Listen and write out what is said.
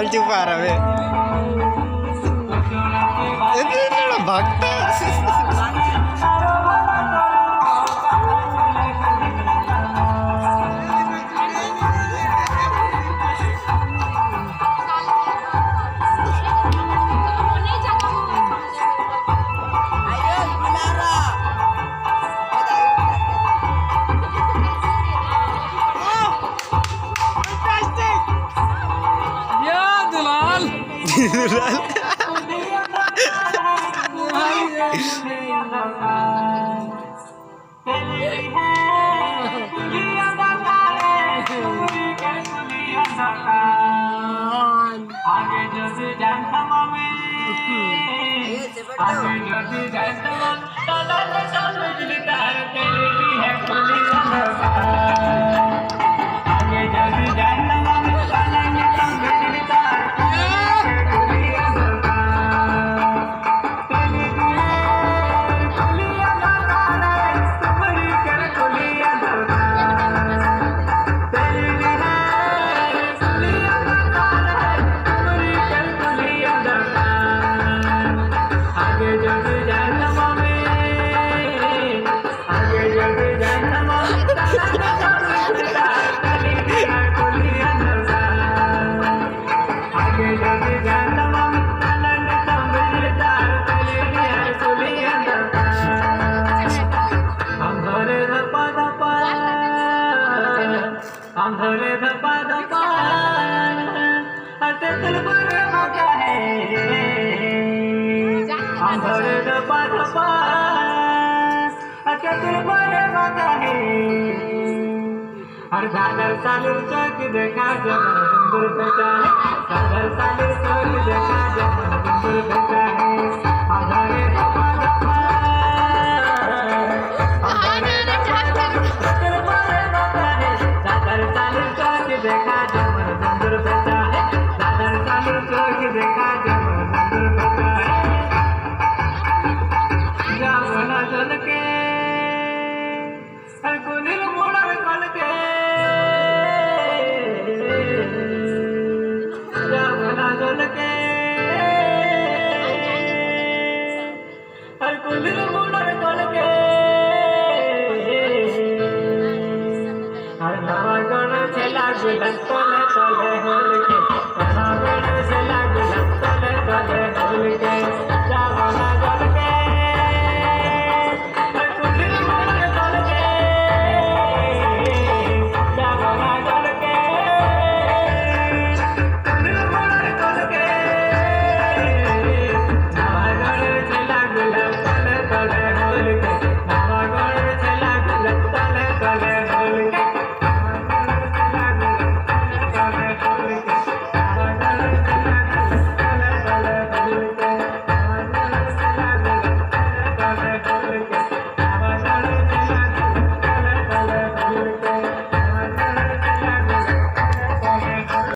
कालची पारावे भक्त सागर सालिर चौक देखा जमन बिंदुर बेटा है सागर सालिर चौक देखा जमन बिंदुर बेटा है आधारे दफा दफा आधारे दफा दफा सागर सालिर चौक देखा जमन बिंदुर बेटा है सागर सालिर चौक देखा जमन बिंदुर बेटा है जावना जल के कुनिल मोड़ा कल के हर नवा गण चला गुलन तले तले हो